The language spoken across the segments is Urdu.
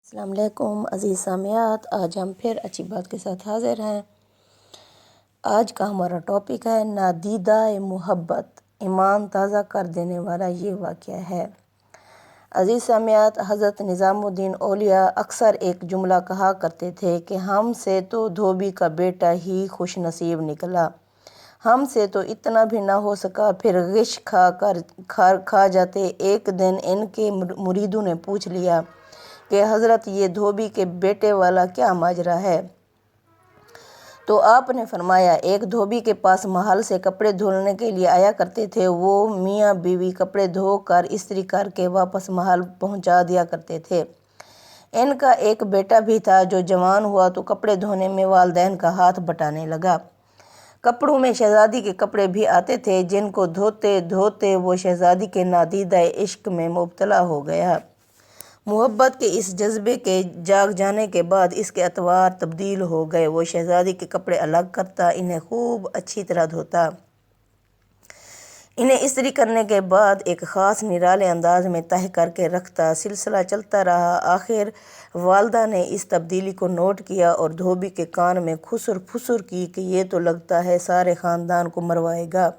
السلام علیکم عزیز سامعات، آج ہم پھر اچھی بات کے ساتھ حاضر ہیں۔ آج کا ہمارا ٹاپک ہے نادیدہ محبت، ایمان تازہ کر دینے والا یہ واقعہ ہے۔ عزیز سامعات، حضرت نظام الدین اولیاء اکثر ایک جملہ کہا کرتے تھے کہ ہم سے تو دھوبی کا بیٹا ہی خوش نصیب نکلا، ہم سے تو اتنا بھی نہ ہو سکا، پھر غش کھا جاتے۔ ایک دن ان کے مریدوں نے پوچھ لیا کہ حضرت یہ دھوبی کے بیٹے والا کیا ماجرا ہے؟ تو آپ نے فرمایا، ایک دھوبی کے پاس محل سے کپڑے دھلنے کے لیے آیا کرتے تھے۔ وہ میاں بیوی کپڑے دھو کر استری کر کے واپس محل پہنچا دیا کرتے تھے۔ ان کا ایک بیٹا بھی تھا جو جوان ہوا تو کپڑے دھونے میں والدین کا ہاتھ بٹانے لگا۔ کپڑوں میں شہزادی کے کپڑے بھی آتے تھے، جن کو دھوتے دھوتے وہ شہزادی کے نادیدہ عشق میں مبتلا ہو گیا۔ محبت کے اس جذبے کے جاگ جانے کے بعد اس کے اطوار تبدیل ہو گئے۔ وہ شہزادی کے کپڑے الگ کرتا، انہیں خوب اچھی طرح دھوتا، انہیں استری کرنے کے بعد ایک خاص نرالے انداز میں تہہ کر کے رکھتا۔ سلسلہ چلتا رہا۔ آخر والدہ نے اس تبدیلی کو نوٹ کیا اور دھوبی کے کان میں خسر پھسر کی کہ یہ تو لگتا ہے سارے خاندان کو مروائے گا،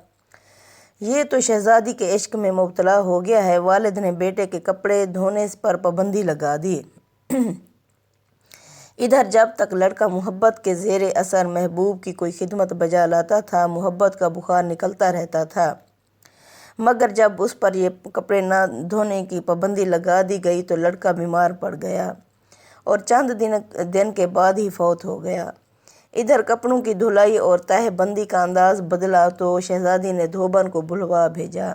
یہ تو شہزادی کے عشق میں مبتلا ہو گیا ہے۔ والد نے بیٹے کے کپڑے دھونے پر پابندی لگا دی۔ ادھر جب تک لڑکا محبت کے زیر اثر محبوب کی کوئی خدمت بجا لاتا تھا، محبت کا بخار نکلتا رہتا تھا، مگر جب اس پر یہ کپڑے نہ دھونے کی پابندی لگا دی گئی تو لڑکا بیمار پڑ گیا اور چند دن کے بعد ہی فوت ہو گیا۔ ادھر کپڑوں کی دھلائی اور تہہ بندی کا انداز بدلا تو شہزادی نے دھوبن کو بلوا بھیجا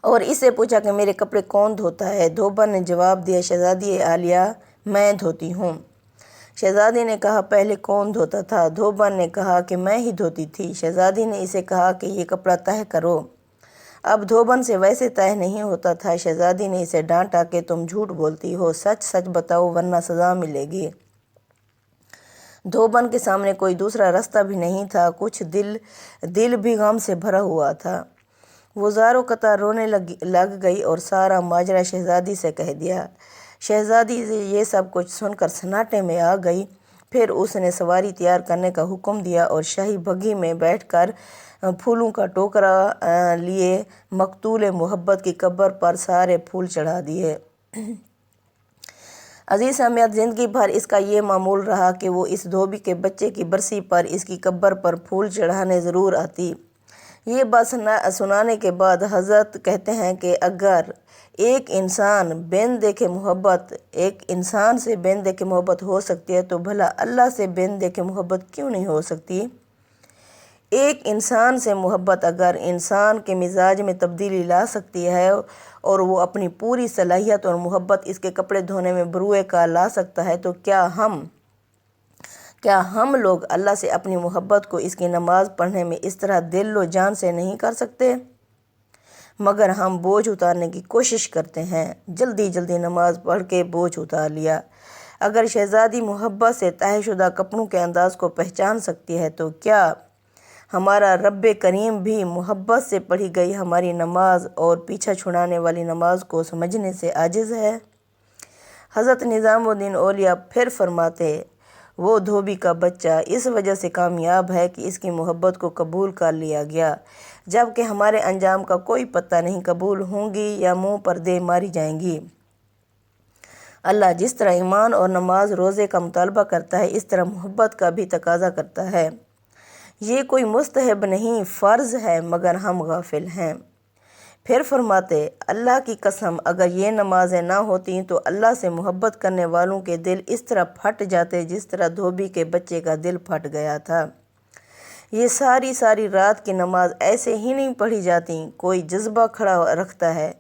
اور اس سے پوچھا کہ میرے کپڑے کون دھوتا ہے؟ دھوبن نے جواب دیا، شہزادی عالیہ، میں دھوتی ہوں۔ شہزادی نے کہا، پہلے کون دھوتا تھا؟ دھوبن نے کہا کہ میں ہی دھوتی تھی۔ شہزادی نے اسے کہا کہ یہ کپڑا تہہ کرو۔ اب دھوبن سے ویسے تہہ نہیں ہوتا تھا۔ شہزادی نے اسے ڈانٹا کہ تم جھوٹ بولتی ہو، سچ سچ بتاؤ ورنہ سزا ملے گی۔ دھوبن کے سامنے کوئی دوسرا راستہ بھی نہیں تھا، کچھ دل بھی غم سے بھرا ہوا تھا۔ وہ زاروں قطار رونے لگ گئی اور سارا ماجرا شہزادی سے کہہ دیا۔ شہزادی یہ سب کچھ سن کر سناٹے میں آ گئی۔ پھر اس نے سواری تیار کرنے کا حکم دیا اور شاہی بگھی میں بیٹھ کر پھولوں کا ٹوکرا لیے مقتول محبت کی قبر پر سارے پھول چڑھا دیے۔ عزیز سامعات، زندگی بھر اس کا یہ معمول رہا کہ وہ اس دھوبی کے بچے کی برسی پر اس کی قبر پر پھول چڑھانے ضرور آتی۔ یہ بات سنانے کے بعد حضرت کہتے ہیں کہ اگر ایک انسان سے بن دیکھے محبت ہو سکتی ہے تو بھلا اللہ سے بن دیکھے محبت کیوں نہیں ہو سکتی؟ ایک انسان سے محبت اگر انسان کے مزاج میں تبدیلی لا سکتی ہے اور وہ اپنی پوری صلاحیت اور محبت اس کے کپڑے دھونے میں بروئے کار لا سکتا ہے تو کیا ہم لوگ اللہ سے اپنی محبت کو اس کی نماز پڑھنے میں اس طرح دل و جان سے نہیں کر سکتے؟ مگر ہم بوجھ اتارنے کی کوشش کرتے ہیں، جلدی جلدی نماز پڑھ کے بوجھ اتار لیا۔ اگر شہزادی محبت سے تہہ شدہ کپڑوں کے انداز کو پہچان سکتی ہے تو کیا ہمارا رب کریم بھی محبت سے پڑھی گئی ہماری نماز اور پیچھا چھڑانے والی نماز کو سمجھنے سے عاجز ہے؟ حضرت نظام الدین اولیاء پھر فرماتے، وہ دھوبی کا بچہ اس وجہ سے کامیاب ہے کہ اس کی محبت کو قبول کر لیا گیا، جبکہ ہمارے انجام کا کوئی پتہ نہیں، قبول ہوں گی یا منہ پر دے ماری جائیں گی۔ اللہ جس طرح ایمان اور نماز روزے کا مطالبہ کرتا ہے، اس طرح محبت کا بھی تقاضا کرتا ہے۔ یہ کوئی مستحب نہیں، فرض ہے، مگر ہم غافل ہیں۔ پھر فرماتے، اللہ کی قسم اگر یہ نمازیں نہ ہوتیں تو اللہ سے محبت کرنے والوں کے دل اس طرح پھٹ جاتے جس طرح دھوبی کے بچے کا دل پھٹ گیا تھا۔ یہ ساری رات کی نماز ایسے ہی نہیں پڑھی جاتی، کوئی جذبہ کھڑا رکھتا ہے۔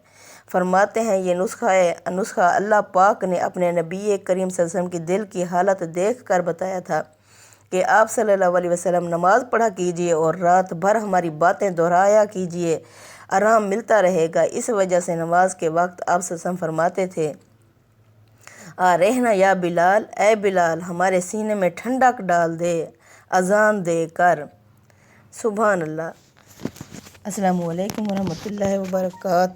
فرماتے ہیں، یہ نسخہ اللہ پاک نے اپنے نبی کریم صلی اللہ علیہ وسلم کی دل کی حالت دیکھ کر بتایا تھا کہ آپ صلی اللہ علیہ وسلم نماز پڑھا کیجئے اور رات بھر ہماری باتیں دہرایا کیجئے، آرام ملتا رہے گا۔ اس وجہ سے نماز کے وقت آپ صلی اللہ علیہ وسلم فرماتے تھے، آ رہنا یا بلال، اے بلال ہمارے سینے میں ٹھنڈک ڈال دے اذان دے کر۔ سبحان اللہ۔ السلام علیکم ورحمۃ اللہ وبرکاتہ۔